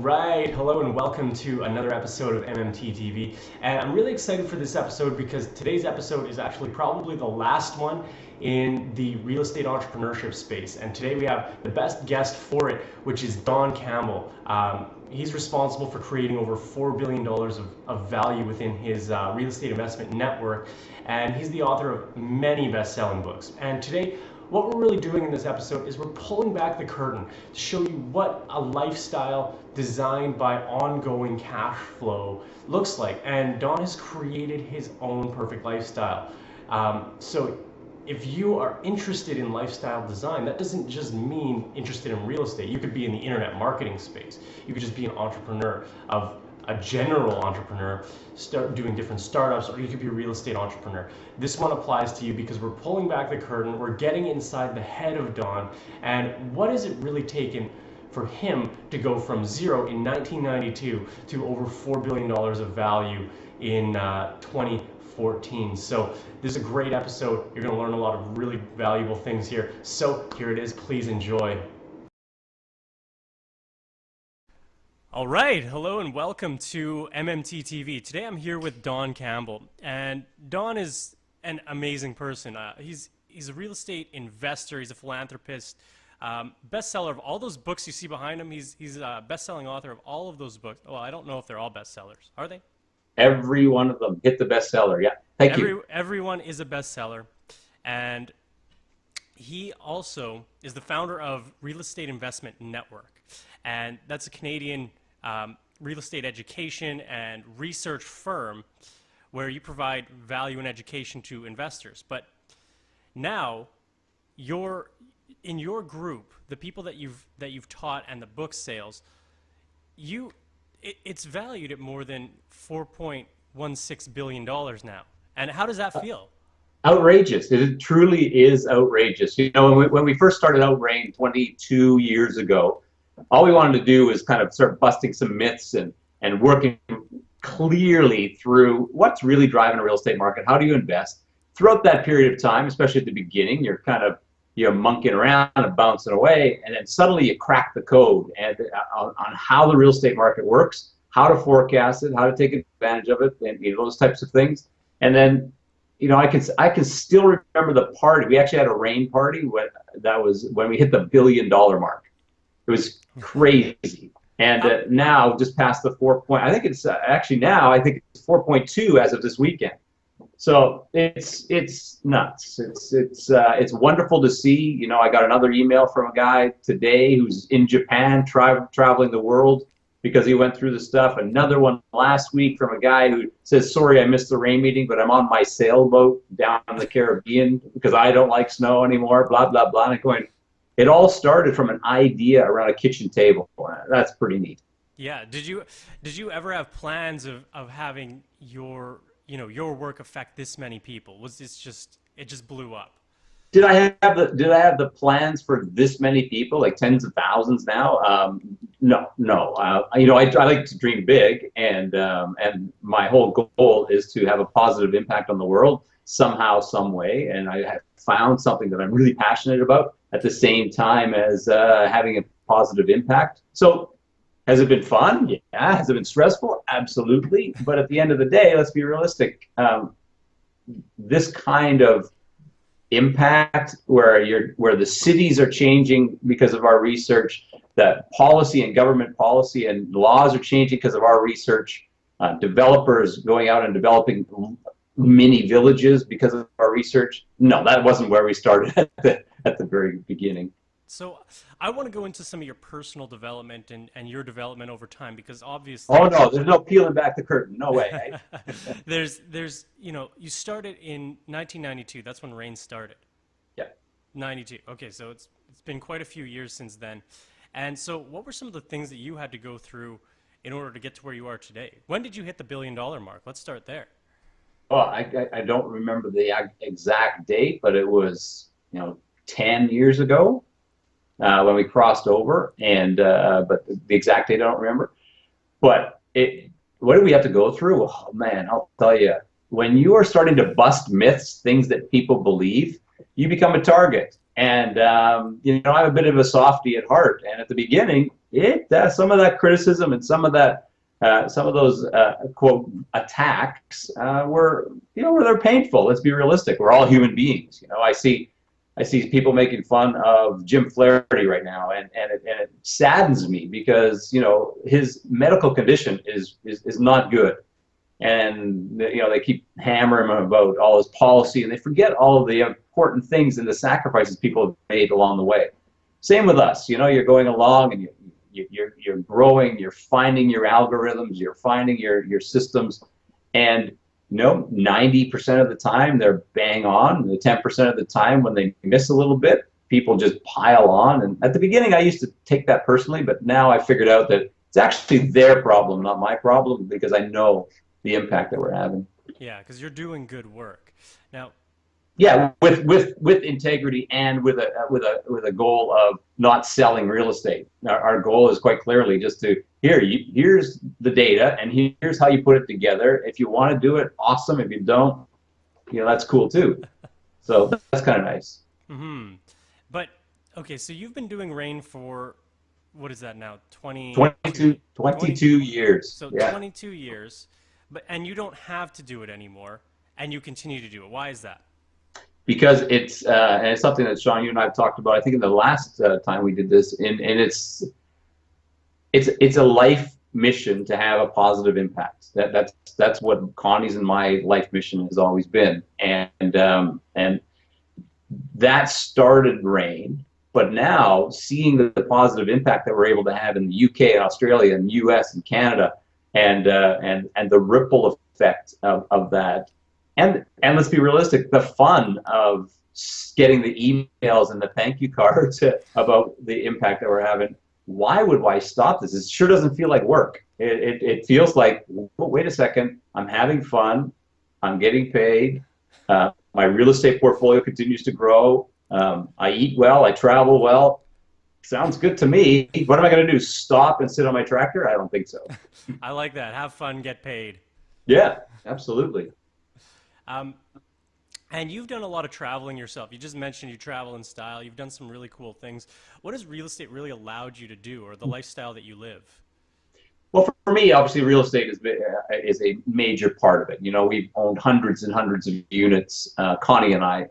right, hello and welcome to another episode of MMT TV. And I'm really excited for this episode because today's episode is actually probably the last one in the real estate entrepreneurship space. And today we have the best guest for it, which is Don Campbell. He's responsible for creating over $4 billion of value within his real estate investment network. And he's the author of many best-selling books. And today, what we're really doing in this episode is we're pulling back the curtain to show you what a lifestyle designed by ongoing cash flow looks like. And Don has created his own perfect lifestyle. So if you are interested in lifestyle design, that doesn't just mean interested in real estate. You could be in the internet marketing space. You could just be an entrepreneur of a general entrepreneur, start doing different startups, or you could be a real estate entrepreneur. This one applies to you because we're pulling back the curtain, we're getting inside the head of Don, and what has it really taken for him to go from zero in 1992 to over $4 billion of value in 2014. So this is a great episode. You're gonna learn a lot of really valuable things here. So here it is, please enjoy. All right, hello and welcome to MMT TV. Today I'm here with Don Campbell, and Don is an amazing person. He's a real estate investor, he's a philanthropist, bestseller of all those books you see behind him. He's a best-selling author of all of those books. Well, I don't know if they're all bestsellers. Are they? Every one of them hit the bestseller, yeah. Thank you. Everyone is a bestseller, and he also is the founder of Real Estate Investment Network, and that's a Canadian real estate education and research firm where you provide value and education to investors. But now, in your group, the people that you've taught and the book sales, it's valued at more than $4.16 billion now. And how does that feel? Outrageous. It truly is outrageous. You know, when we first started Outrain 22 years ago, all we wanted to do was kind of start busting some myths and working clearly through what's really driving a real estate market. How do you invest? Throughout that period of time, especially at the beginning, you're monkeying around and bouncing away, and then suddenly you crack the code on how the real estate market works, how to forecast it, how to take advantage of it, and those types of things. And then, I can still remember the party. We actually had a rain party when we hit the $1 billion mark. It was crazy. And now, just past the 4 point, I think it's actually now, I think it's 4.2 as of this weekend. So it's nuts. It's wonderful to see. I got another email from a guy today who's in Japan, traveling the world because he went through the stuff. Another one last week from a guy who says, sorry, I missed the rain meeting, but I'm on my sailboat down in the Caribbean because I don't like snow anymore, blah, blah, blah. And I'm going, it all started from an idea around a kitchen table. That's pretty neat. Yeah. Did you ever have plans of having your work affect this many people? Was this it just blew up? Did I have the plans for this many people, like tens of thousands now? No. I like to dream big, and my whole goal is to have a positive impact on the world somehow, some way. And I have found something that I'm really passionate about at the same time as having a positive impact. So has it been fun? Yeah. Has it been stressful? Absolutely. But at the end of the day, let's be realistic. This kind of impact where the cities are changing because of our research, that policy and government policy and laws are changing because of our research, developers going out and developing mini villages because of our research. No, that wasn't where we started at the very beginning. So I want to go into some of your personal development and your development over time, because obviously... Oh no, there's no peeling back the curtain. No way. there's you started in 1992. That's when Rain started. Yeah. 92. Okay, so it's been quite a few years since then. And so what were some of the things that you had to go through in order to get to where you are today? When did you hit the $1 billion mark? Let's start there. Oh, I don't remember the exact date, but it was 10 years ago. When we crossed over, and but the exact date I don't remember. But what did we have to go through? Oh man, I'll tell you. When you are starting to bust myths, things that people believe, you become a target. And I'm a bit of a softie at heart. And at the beginning, some of that criticism and some of those quote attacks were they're painful. Let's be realistic. We're all human beings. I see people making fun of Jim Flaherty right now, and it saddens me because his medical condition is not good, and they keep hammering him about all his policy, and they forget all of the important things and the sacrifices people have made along the way. Same with us. You're going along and you're growing, you're finding your algorithms, you're finding your systems, and 90% of the time they're bang on. The 10% of the time when they miss a little bit, people just pile on. And at the beginning, I used to take that personally, but now I figured out that it's actually their problem, not my problem, because I know the impact that we're having. Yeah, because you're doing good work. Now, yeah, with integrity and with a goal of not selling real estate. Our goal is quite clearly just to here's the data and here's how you put it together. If you want to do it, awesome. If you don't, that's cool too. So that's kind of nice. Mm-hmm. But okay, so you've been doing rain for what is that now? 22 years. So yeah. 22 years, and you don't have to do it anymore, and you continue to do it. Why is that? Because it's something that Shaun, you and I have talked about. I think in the last time we did this, and it's a life mission to have a positive impact. That's what Connie's and my life mission has always been, and that started RAIN. But now seeing the positive impact that we're able to have in the UK and Australia and US and Canada, and the ripple effect of that. And let's be realistic, the fun of getting the emails and the thank you cards about the impact that we're having. Why would I stop this? It sure doesn't feel like work. It feels like, well, wait a second, I'm having fun, I'm getting paid, my real estate portfolio continues to grow, I eat well, I travel well. Sounds good to me. What am I going to do? Stop and sit on my tractor? I don't think so. I like that. Have fun, get paid. Yeah, absolutely. And you've done a lot of traveling yourself. You just mentioned you travel in style. You've done some really cool things. What has real estate really allowed you to do, or the lifestyle that you live? Well, for me, obviously, real estate is a major part of it. We've owned hundreds and hundreds of units, Connie and I,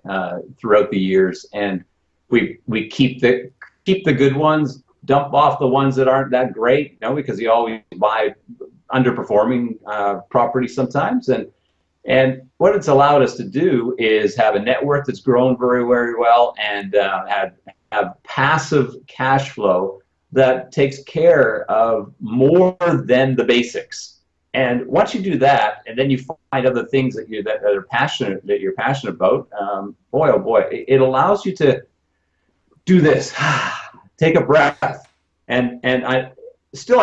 throughout the years, and we keep the good ones, dump off the ones that aren't that great, because you always buy underperforming property sometimes. And what it's allowed us to do is have a net worth that's grown very, very well, and have passive cash flow that takes care of more than the basics. And once you do that, and then you find other things that you're passionate about, boy, oh boy, it allows you to do this, take a breath, and I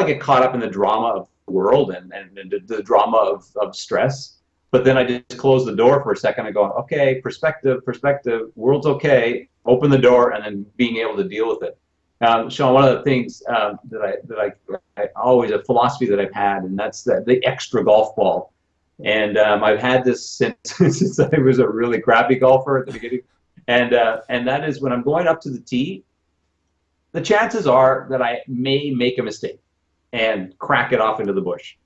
get caught up in the drama of the world and the drama of stress. But then I just close the door for a second. I go, okay, perspective, world's okay. Open the door, and then being able to deal with it. Shaun, one of the things that I always, a philosophy that I've had, and that's the extra golf ball. And I've had this since I was a really crappy golfer at the beginning. And that is when I'm going up to the tee, the chances are that I may make a mistake and crack it off into the bush.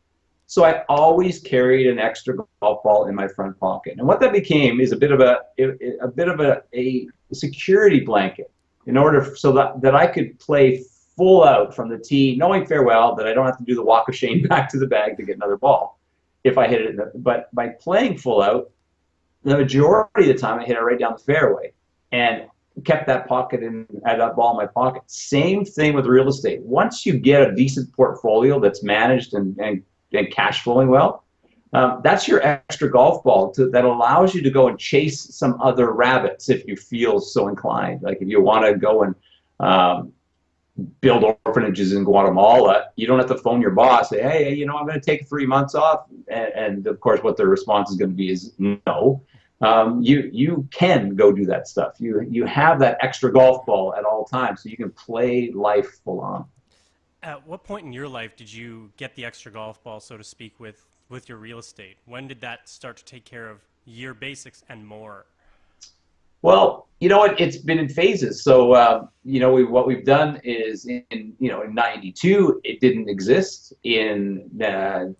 So I always carried an extra golf ball in my front pocket, and what that became is a bit of a security blanket, in order so that I could play full out from the tee, knowing farewell that I don't have to do the walk of shame back to the bag to get another ball if I hit it. But by playing full out, the majority of the time I hit it right down the fairway, and kept that ball in my pocket. Same thing with real estate. Once you get a decent portfolio that's managed and cash flowing well, that's your extra golf ball that allows you to go and chase some other rabbits if you feel so inclined. Like if you want to go and build orphanages in Guatemala, you don't have to phone your boss, say, hey, I'm going to take 3 months off. And of course, what their response is going to be is no. You can go do that stuff. You have that extra golf ball at all times, so you can play life full on. At what point in your life did you get the extra golf ball, so to speak, with your real estate? When did that start to take care of your basics and more? Well, You know what? It's been in phases. So, what we've done is in '92, it didn't exist. In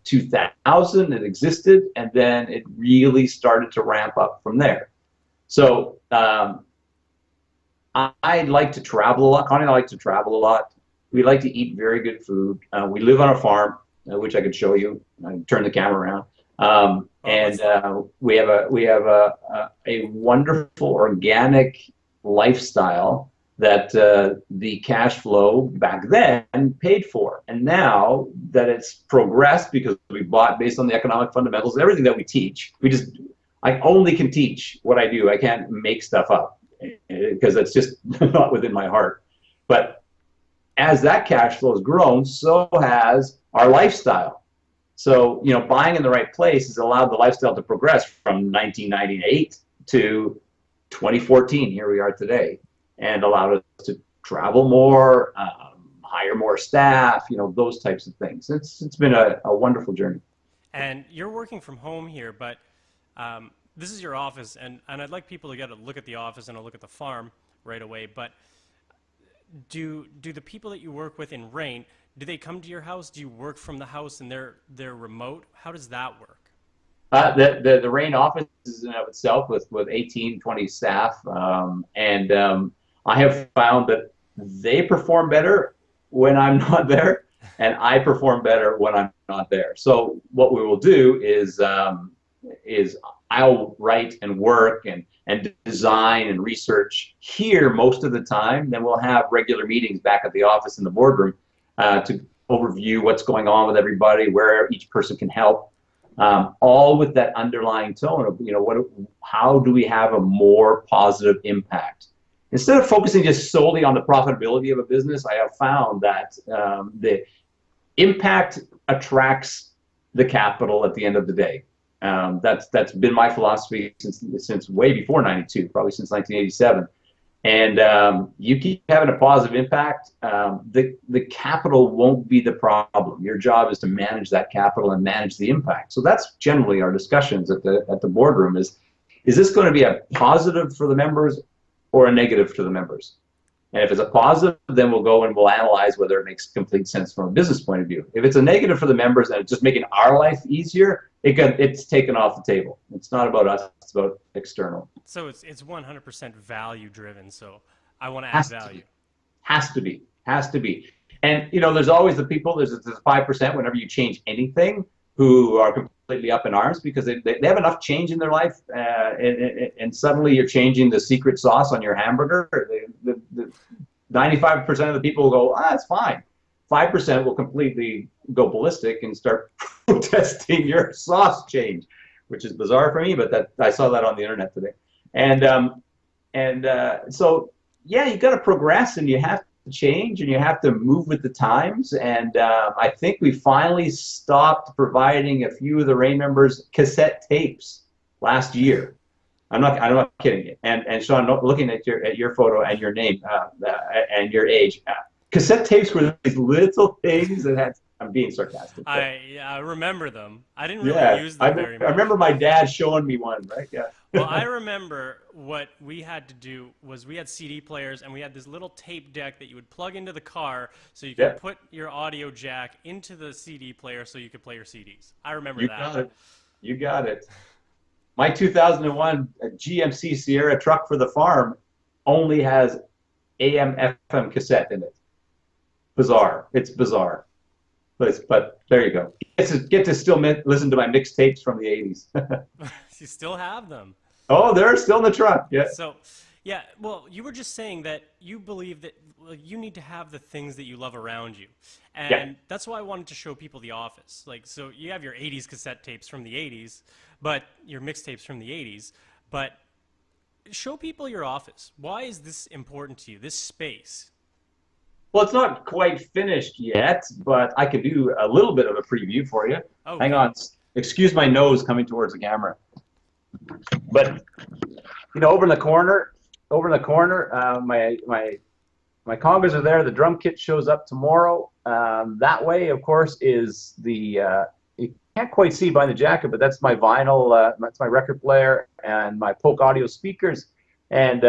2000, it existed, and then it really started to ramp up from there. So, I like to travel a lot. Connie and I like to travel a lot. We like to eat very good food. We live on a farm, which I could show you. I can turn the camera around. And we have a wonderful organic lifestyle that the cash flow back then paid for. And now that it's progressed, because we bought based on the economic fundamentals, everything that we teach, I only can teach what I do. I can't make stuff up because that's just not within my heart. But as that cash flow has grown, so has our lifestyle. So, buying in the right place has allowed the lifestyle to progress from 1998 to 2014. Here we are today, and allowed us to travel more, hire more staff, those types of things. It's been a wonderful journey. And you're working from home here, but this is your office, and I'd like people to get a look at the office and a look at the farm right away. But do the people that you work with in Rain, do they come to your house? Do you work from the house and they're remote? How does that work? The Rain office is in and of itself with 18, 20 staff. And I have found that they perform better when I'm not there, and I perform better when I'm not there. So what we will do is I'll write and work and design and research here most of the time. Then we'll have regular meetings back at the office in the boardroom to overview what's going on with everybody, where each person can help, all with that underlying tone of, how do we have a more positive impact? Instead of focusing just solely on the profitability of a business, I have found that the impact attracts the capital at the end of the day. That's been my philosophy since way before '92, probably since 1987. And you keep having a positive impact, the capital won't be the problem. Your job is to manage that capital and manage the impact. So that's generally our discussions at the boardroom is this going to be a positive for the members or a negative to the members? And if it's a positive, then we'll go and we'll analyze whether it makes complete sense from a business point of view. If it's a negative for the members and it's just making our life easier, it's taken off the table. It's not about us, it's about external. So it's 100% value driven. So I want to add value. Has to be. And there's always the people, there's 5% whenever you change anything who are completely up in arms because they have enough change in their life and suddenly you're changing the secret sauce on your hamburger. The 95% of the people will go, it's fine. 5% will completely go ballistic and start protesting your sauce change, which is bizarre for me, but I saw that on the internet today. So yeah, you got to progress and you have to change and you have to move with the times. And I think we finally stopped providing a few of the Rain members cassette tapes last year. I'm not kidding you. And Shaun, looking at your photo and your name and your age, cassette tapes were these little things that had. I'm being sarcastic. I remember them. I didn't really use them very much. I remember my dad showing me one, right? Yeah. Well, I remember what we had to do was we had CD players and we had this little tape deck that you would plug into the car so you could put your audio jack into the CD player so you could play your CDs. I remember that. You got it. My 2001 GMC Sierra truck for the farm only has AM/FM cassette in it. Bizarre. It's bizarre. But there you go. Get to still listen to my mixtapes from the 80s. You still have them. Oh, they're still in the truck. Yeah. So, yeah. Well, you were just saying that you believe that you need to have the things that you love around you, and that's why I wanted to show people The Office. So you have your 80s cassette tapes from the 80s, but your mixtapes from the 80s. But show people your office. Why is this important to you? This space. Well, it's not quite finished yet, but I can do a little bit of a preview for you. Okay. Hang on. Excuse my nose coming towards the camera. But over in the corner, my congas are there. The drum kit shows up tomorrow. That way, of course, is the you can't quite see behind the jacket, but that's my vinyl. That's my record player and my Polk audio speakers. And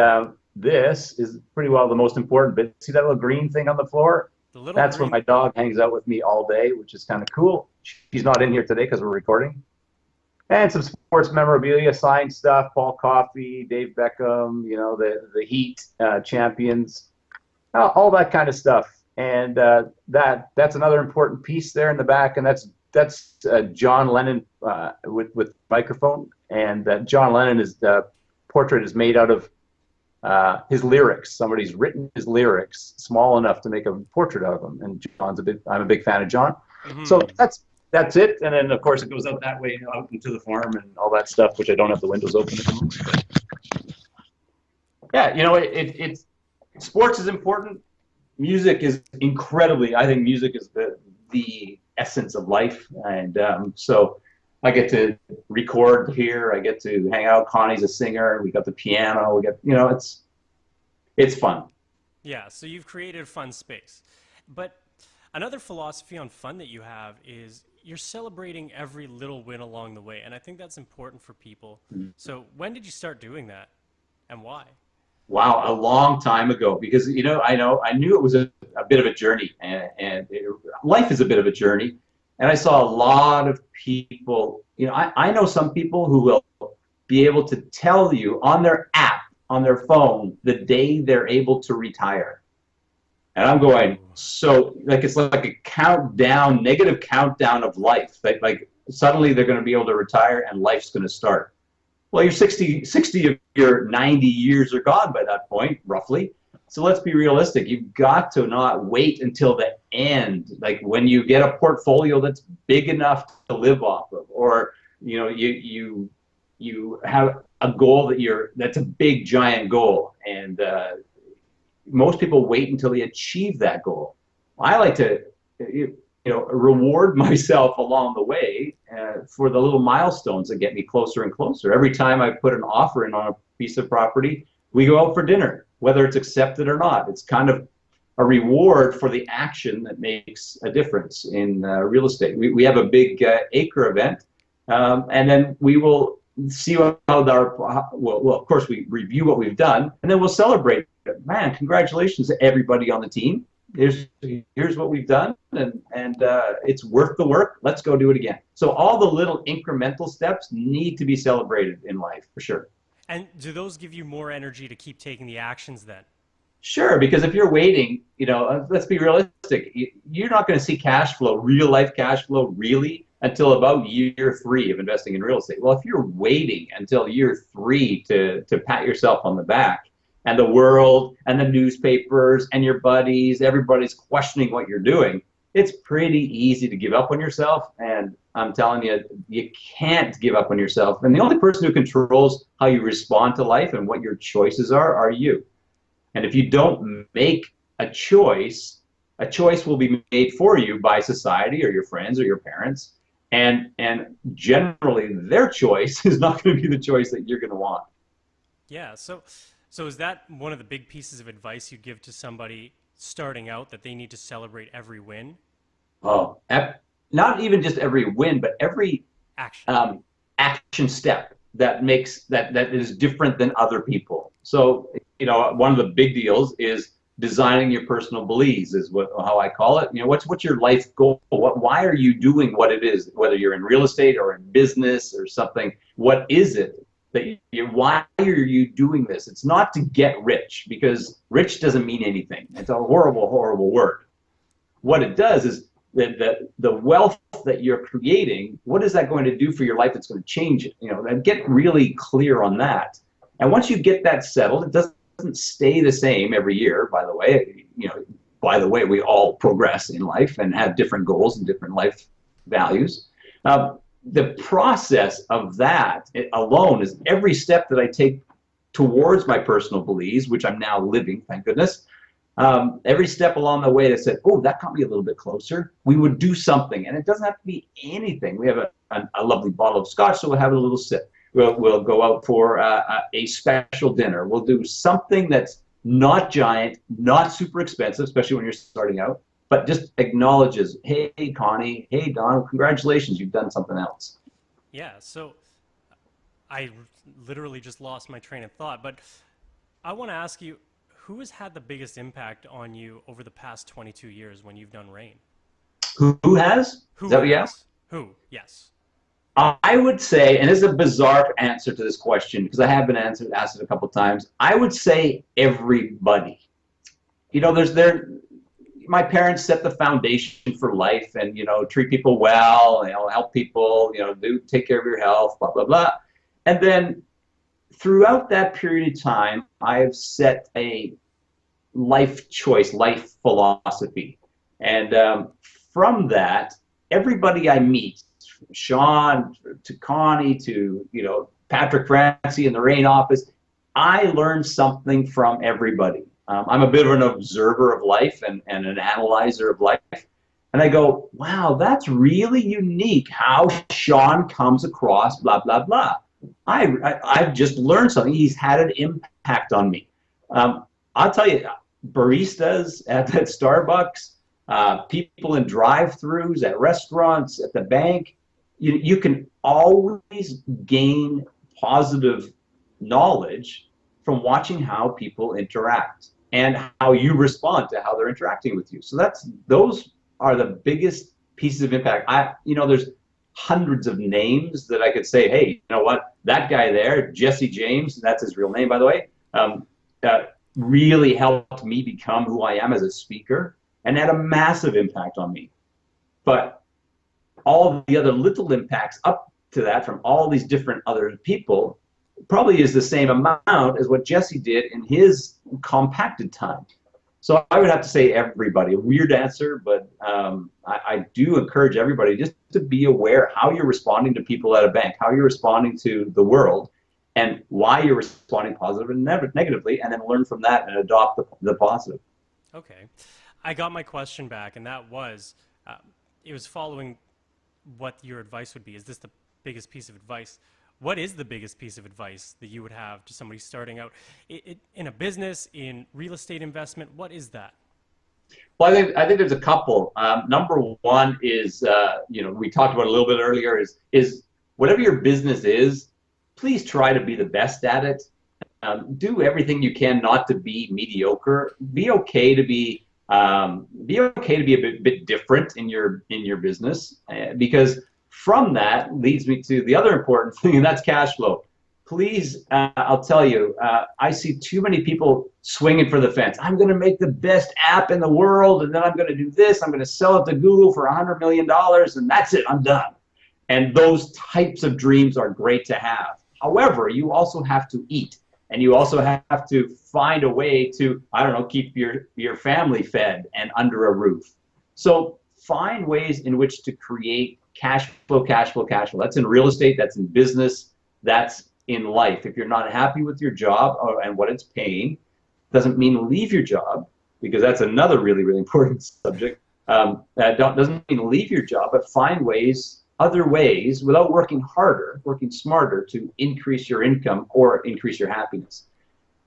this is pretty well the most important bit. See that little green thing on the floor? The little That's where green. my dog hangs out with me all day, which is kind of cool. She's not in here today because we're recording. And some sports memorabilia, signed stuff, Paul Coffey, Dave Beckham, the Heat champions, all that kind of stuff. And that's another important piece there in the back, and that's John Lennon with microphone, and John Lennon is the portrait is made out of his lyrics. Somebody's written his lyrics small enough to make a portrait out of him, and I'm a big fan of John. Mm-hmm. So that's it, and then of course it goes out that way, out into the farm and all that stuff, which I don't have the windows open at the moment. But yeah, it's sports is important. Music is incredibly. I think music is the essence of life, and so I get to record here. I get to hang out. Connie's a singer. We got the piano. We got it's fun. Yeah, so you've created a fun space. But another philosophy on fun that you have is you're celebrating every little win along the way, and I think that's important for people. Mm-hmm. So when did you start doing that, and why? Wow, a long time ago, because I knew it was a bit of a journey, and life is a bit of a journey, and I saw a lot of people. I know some people who will be able to tell you on their app, on their phone, the day they're able to retire. And I'm going, so it's like a countdown, negative countdown of life. Like suddenly they're going to be able to retire and life's going to start. Well, you're 60 of your 90 years are gone by that point, roughly. So let's be realistic. You've got to not wait until the end. Like when you get a portfolio that's big enough to live off of, or you have a goal that's a big giant goal, and most people wait until they achieve that goal. I like to reward myself along the way for the little milestones that get me closer and closer. Every time I put an offer in on a piece of property, we go out for dinner, whether it's accepted or not. It's kind of a reward for the action that makes a difference in real estate. We have a big acre event, and then we will see how of course we review what we've done, and then we'll celebrate. Man, congratulations to everybody on the team. Here's what we've done, and it's worth the work. Let's go do it again. So all the little incremental steps need to be celebrated in life, for sure. And do those give you more energy to keep taking the actions then? Sure, because if you're waiting, let's be realistic. You're not going to see cash flow, real life cash flow, really, until about year 3 of investing in real estate. Well, if you're waiting until year 3 to pat yourself on the back, and the world and the newspapers and your buddies, everybody's questioning what you're doing, it's pretty easy to give up on yourself. And I'm telling you, you can't give up on yourself. And the only person who controls how you respond to life and what your choices are you. And if you don't make a choice will be made for you by society or your friends or your parents. And generally, their choice is not going to be the choice that you're going to want. Yeah, So is that one of the big pieces of advice you give to somebody starting out, that they need to celebrate every win? Oh, not even just every win, but every action step that is different than other people. So, one of the big deals is designing your personal beliefs, is how I call it. What's your life goal? Why are you doing what it is? Whether you're in real estate or in business or something, what is it? Why are you doing this? It's not to get rich, because rich doesn't mean anything. It's a horrible, horrible word. What it does is that the wealth that you're creating, what is that going to do for your life that's going to change it? And get really clear on that. And once you get that settled, it doesn't stay the same every year, by the way. We all progress in life and have different goals and different life values. The process of that alone is every step that I take towards my personal beliefs, which I'm now living, thank goodness. Every step along the way that said, oh, that got me a little bit closer. We would do something, and it doesn't have to be anything. We have a lovely bottle of scotch, so we'll have a little sip. We'll go out for a special dinner. We'll do something that's not giant, not super expensive, especially when you're starting out, but just acknowledges, hey, Connie, hey, Don, congratulations, you've done something else. Yeah, so I literally just lost my train of thought, but I want to ask you, who has had the biggest impact on you over the past 22 years when you've done Rain? Who has? Is Who that what you asked? has? Who? Yes. I would say, and this is a bizarre answer to this question because I have been asked it a couple of times. I would say everybody. You know, my parents set the foundation for life, and treat people well, help people, take care of your health, blah blah blah. And then throughout that period of time, I have set a life choice, life philosophy, and from that, everybody I meet, Shaun to Connie to Patrick Francie in the Rain office, I learn something from everybody. I'm a bit of an observer of life and an analyzer of life. And I go, wow, that's really unique how Shaun comes across, blah, blah, blah. I've just learned something. He's had an impact on me. I'll tell you, baristas at Starbucks, people in drive-thrus, at restaurants, at the bank, you can always gain positive knowledge from watching how people interact and how you respond to how they're interacting with you. So those are the biggest pieces of impact. There's hundreds of names that I could say, hey, you know what, that guy there, Jesse James, that's his real name, by the way, really helped me become who I am as a speaker and had a massive impact on me. But all the other little impacts up to that from all these different other people probably is the same amount as what Jesse did in his compacted time. So I would have to say everybody. A weird answer, but I do encourage everybody just to be aware how you're responding to people at a bank, how you're responding to the world, and why you're responding positively and negatively, and then learn from that and adopt the positive. Okay. I got my question back, and that was, it was following what your advice would be. Is this the biggest piece of advice? What is the biggest piece of advice that you would have to somebody starting out in a business, in real estate investment? What is that? Well, I think there's a couple. Number one is, we talked about a little bit earlier, is whatever your business is, please try to be the best at it. Do everything you can not to be mediocre. Be okay to be a bit different in your business, because from that leads me to the other important thing, and that's cash flow. Please, I'll tell you, I see too many people swinging for the fence. I'm going to make the best app in the world, and then I'm going to do this. I'm going to sell it to Google for $100 million, and that's it. I'm done. And those types of dreams are great to have. However, you also have to eat, and you also have to find a way to, keep your family fed and under a roof. So find ways in which to create cash flow. That's in real estate, that's in business, that's in life. If you're not happy with your job and what it's paying, doesn't mean leave your job, because that's another really, really important subject. Doesn't mean leave your job, but find other ways, without working harder, working smarter, to increase your income or increase your happiness.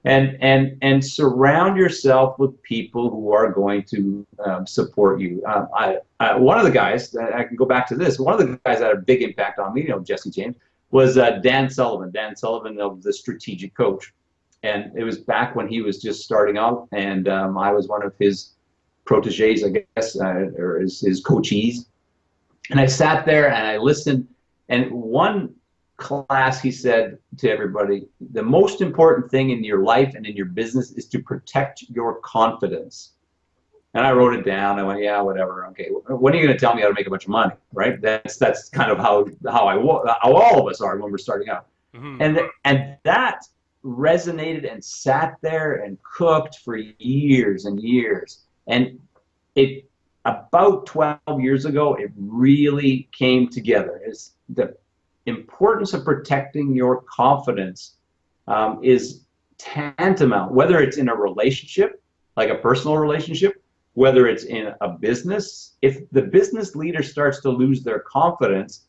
And surround yourself with people who are going to support you. One of the guys, I can go back to this, one of the guys that had a big impact on me, Jesse James, was Dan Sullivan. Dan Sullivan of The Strategic Coach. And it was back when he was just starting out, and I was one of his proteges, I guess, or his coachees. And I sat there and I listened, and one class he said to everybody, the most important thing in your life and in your business is to protect your confidence. And I wrote it down. I went, yeah, whatever. Okay, when are you going to tell me how to make a bunch of money, right? That's kind of how all of us are when we're starting out. Mm-hmm. And that resonated and sat there and cooked for years and years. And about 12 years ago, it really came together. It's the importance of protecting your confidence is tantamount, whether it's in a relationship, like a personal relationship, whether it's in a business. If the business leader starts to lose their confidence,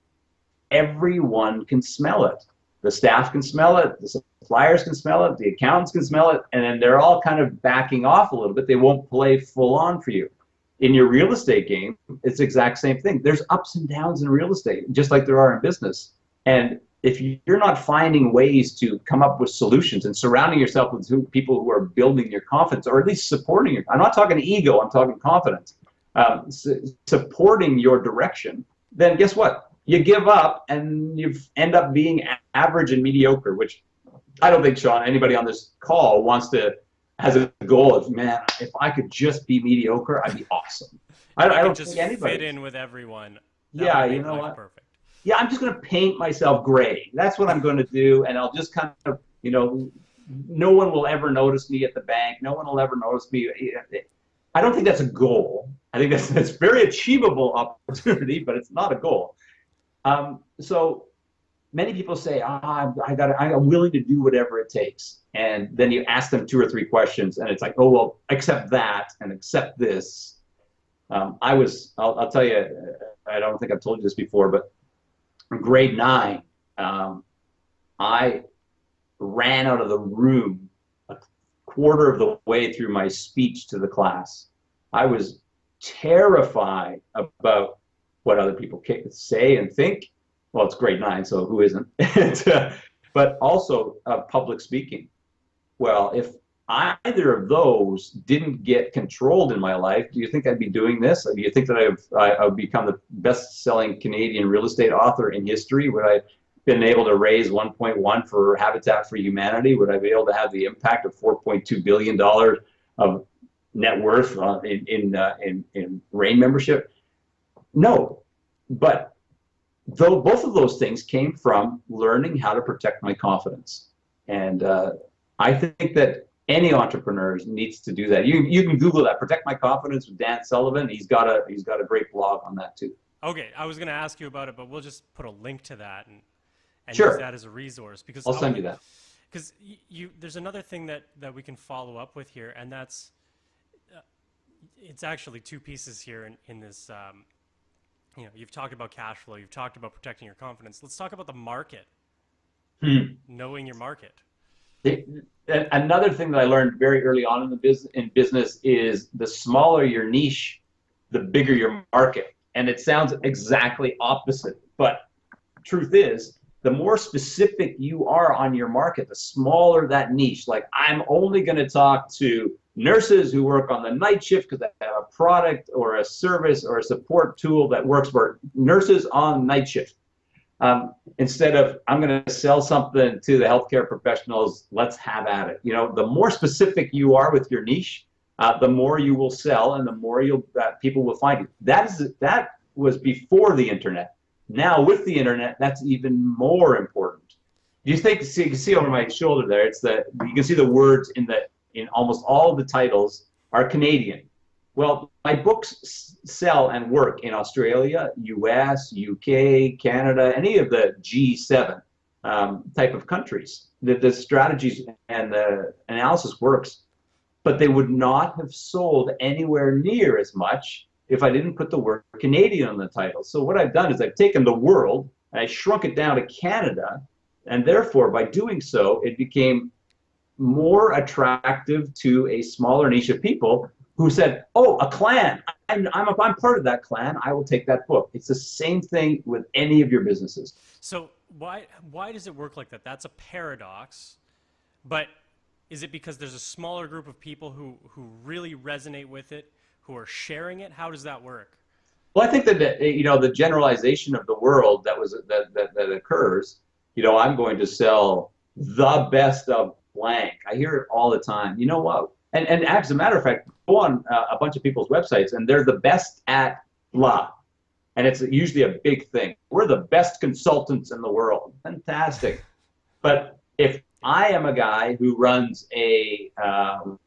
everyone can smell it. The staff can smell it, the suppliers can smell it, the accountants can smell it, and then they're all kind of backing off a little bit. They won't play full on for you. In your real estate game, it's the exact same thing. There's ups and downs in real estate, just like there are in business. And if you're not finding ways to come up with solutions and surrounding yourself with people who are building your confidence, or at least supporting you, I'm not talking ego, I'm talking confidence, supporting your direction, then guess what? You give up and you end up being average and mediocre, which I don't think, Shaun, anybody on this call has a goal of, man, if I could just be mediocre, I'd be awesome. I don't just think anybody fit in with everyone. Yeah, you know what? Perfect. Yeah, I'm just going to paint myself gray. That's what I'm going to do, and I'll just kind of, no one will ever notice me at the bank. No one will ever notice me. I don't think that's a goal. I think that's very achievable opportunity, but it's not a goal. So many people say, I'm willing to do whatever it takes. And then you ask them 2 or 3 questions, and it's like, oh, well, accept that and accept this. I'll tell you, I don't think I've told you this before, but in grade 9, I ran out of the room a quarter of the way through my speech to the class. I was terrified about what other people say and think. Well, it's grade 9, so who isn't? But also public speaking. Well, if either of those didn't get controlled in my life, do you think I'd be doing this? Do you think that I would become the best-selling Canadian real estate author in history? Would I been able to raise 1.1 for Habitat for Humanity? Would I be able to have the impact of $4.2 billion of net worth in RAIN membership? No, but both of those things came from learning how to protect my confidence. And I think that any entrepreneur needs to do that. You can Google that, Protect My Confidence with Dan Sullivan. He's got a great blog on that too. Okay, I was going to ask you about it, but we'll just put a link to that and sure. use that as a resource, because I'll send you that. Because there's another thing that we can follow up with here, and that's it's actually 2 pieces here in this. You've talked about cash flow, you've talked about protecting your confidence. Let's talk about the market. Knowing your market. Another thing that I learned very early on in business is the smaller your niche, the bigger your market. And it sounds exactly opposite, but truth is, the more specific you are on your market, the smaller that niche. Like, I'm only going to talk to nurses who work on the night shift because they have a product or a service or a support tool that works for nurses on night shift. Instead of, I'm going to sell something to the healthcare professionals, let's have at it. The more specific you are with your niche, the more you will sell, and the more people will find you. That was before the internet. Now with the internet, that's even more important. You can see over my shoulder there. You can see the words in almost all the titles are Canadian. Well, my books sell and work in Australia, US, UK, Canada, any of the G7 type of countries. The strategies and the analysis works, but they would not have sold anywhere near as much if I didn't put the word Canadian on the title. So what I've done is I've taken the world and I shrunk it down to Canada, and therefore by doing so, it became more attractive to a smaller niche of people who said, oh, a clan, I'm part of that clan, I will take that book. It's the same thing with any of your businesses. So why does it work like that? That's a paradox, but is it because there's a smaller group of people who really resonate with it, who are sharing it? How does that work? Well, I think that the generalization of the world that occurs, I'm going to sell the best of blank. I hear it all the time. You know what? And as a matter of fact, go on a bunch of people's websites, and they're the best at blah. And it's usually a big thing. We're the best consultants in the world. Fantastic. But if I am a guy who runs a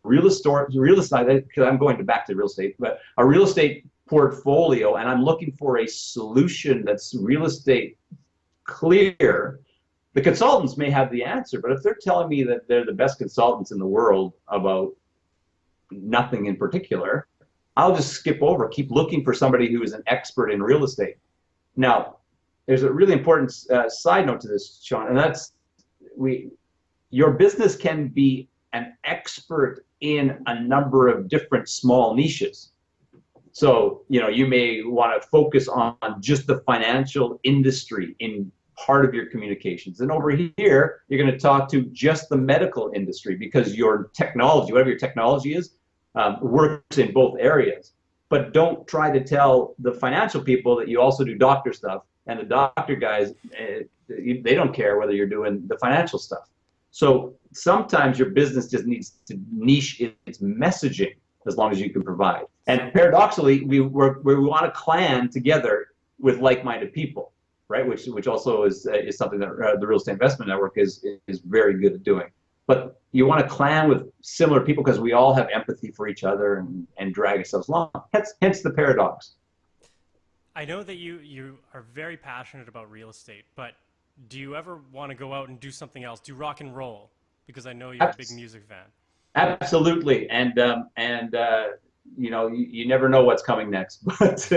real estate, because I'm going back to real estate, but a real estate portfolio, and I'm looking for a solution that's real estate clear, the consultants may have the answer, but if they're telling me that they're the best consultants in the world about nothing in particular, I'll just skip over, keep looking for somebody who is an expert in real estate. Now, there's a really important side note to this, Shaun, and that's your business can be an expert in a number of different small niches. So, you may want to focus on just the financial industry in part of your communications. And over here, you're going to talk to just the medical industry because your technology, whatever your technology is, works in both areas. But don't try to tell the financial people that you also do doctor stuff, and the doctor guys, they don't care whether you're doing the financial stuff. So sometimes your business just needs to niche its messaging as long as you can provide. And paradoxically, we want to clan together with like-minded people, right? Which also is something that the Real Estate Investment Network is very good at doing. But you want to clan with similar people because we all have empathy for each other and drag ourselves along. Hence the paradox. I know that you are very passionate about real estate, but do you ever want to go out and do something else? Do rock and roll? Because I know you're a big music fan. Absolutely, and you know, you never know what's coming next, but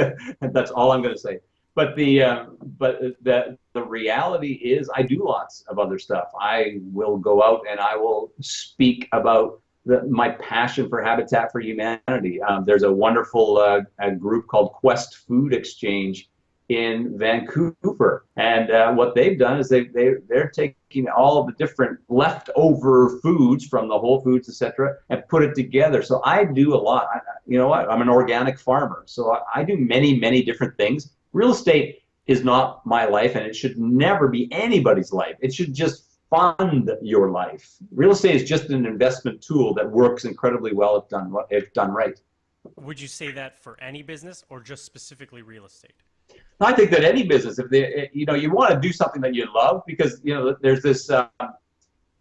that's all I'm going to say. But the reality is, I do lots of other stuff. I will go out and I will speak about my passion for Habitat for Humanity. There's a wonderful a group called Quest Food Exchange in Vancouver, and what they've done is they're taking all of the different leftover foods from the Whole Foods, etc., and put it together. So I do a lot. You know what? I'm an organic farmer, so I do many different things. Real estate is not my life, and it should never be anybody's life. It should just fund your life. Real estate is just an investment tool that works incredibly well if done right. Would you say that for any business or just specifically real estate? I think that any business, if they, you know, you want to do something that you love, because, you know, there's this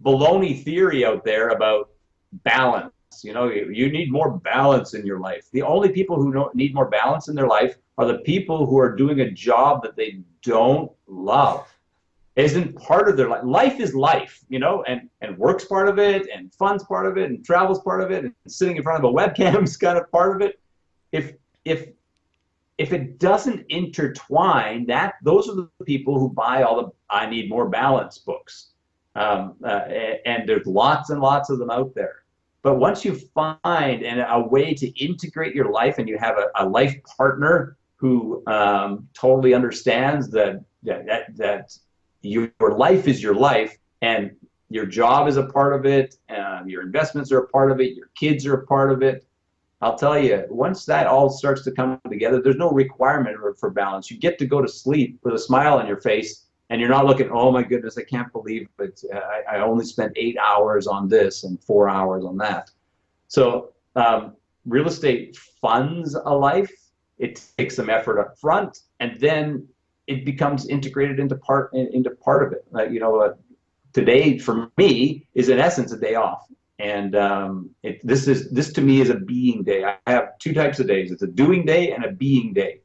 baloney theory out there about balance. You know, you need more balance in your life. The only people who need more balance in their life are the people who are doing a job that they don't love. It isn't part of their life. Life is life, you know, and work's part of it, and fun's part of it, and travel's part of it, and sitting in front of a webcam is kind of part of it. If it doesn't intertwine, those are the people who buy all the I Need More Balance books. And there's lots and lots of them out there. But once you find a way to integrate your life, and you have a life partner who totally understands that your life is your life, and your job is a part of it, your investments are a part of it, your kids are a part of it, I'll tell you, once that all starts to come together, there's no requirement for balance. You get to go to sleep with a smile on your face, and you're not looking, oh my goodness, I can't believe it. I only spent 8 hours on this and 4 hours on that. So real estate funds a life. It takes some effort up front, and then it becomes integrated into part of it. You know, today for me is in essence a day off. And this to me is a being day. I have two types of days. It's a doing day and a being day.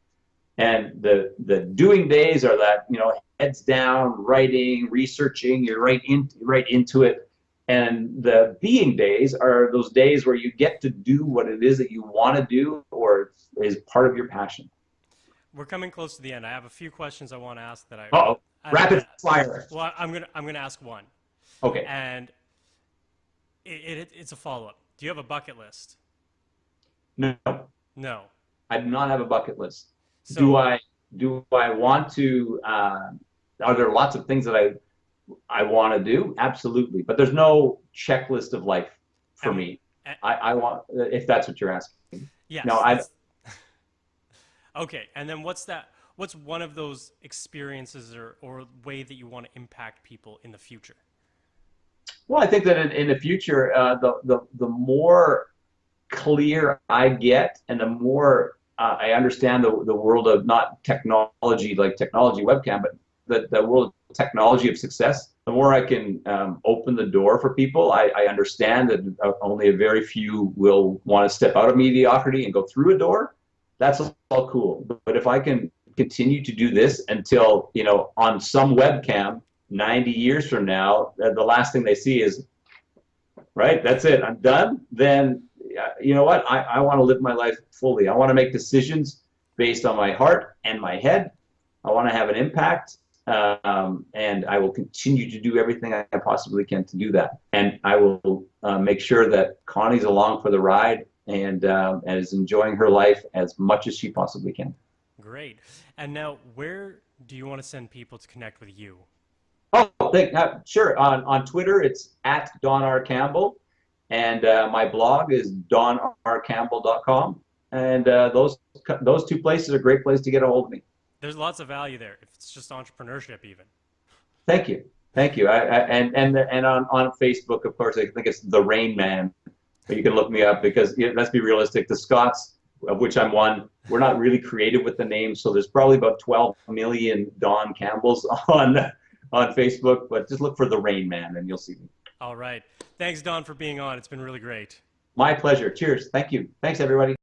And the doing days are that, you know, heads down, writing, researching, you're right into it. And the being days are those days where you get to do what it is that you want to do or is part of your passion. We're coming close to the end. I have a few questions I want to ask that rapid fire. Well, I'm gonna ask one. Okay. And it's a follow-up. Do you have a bucket list? No. No. I do not have a bucket list. So, do I want to? Are there lots of things that I want to do? Absolutely. But there's no checklist of life for me. I want, if that's what you're asking. Yes. No, I. Okay. And then what's one of those experiences or way that you want to impact people in the future? Well, I think that in the future, the more clear I get, and the more I understand the world of not technology like technology webcam, but the world of technology of success, the more I can open the door for people. I understand that only a very few will want to step out of mediocrity and go through a door. That's all cool. But if I can continue to do this until, you know, on some webcam 90 years from now, the last thing they see is, right, that's it, I'm done, then you know what, I want to live my life fully. I want to make decisions based on my heart and my head. I want to have an impact, and I will continue to do everything I possibly can to do that. And I will make sure that Connie's along for the ride and is enjoying her life as much as she possibly can. Great. And now, where do you want to send people to connect with you? Oh, sure. On Twitter, it's at Don R. Campbell, and my blog is donrcampbell.com. And those two places are a great place to get a hold of me. There's lots of value there, if it's just entrepreneurship even. Thank you. And on Facebook, of course, I think it's The Rain Man. You can look me up because, let's be realistic, the Scots, of which I'm one, we're not really creative with the name, so there's probably about 12 million Don Campbells on Facebook, but just look for The Rain Man and you'll see me. All right. Thanks, Don, for being on. It's been really great. My pleasure. Cheers. Thank you. Thanks, everybody.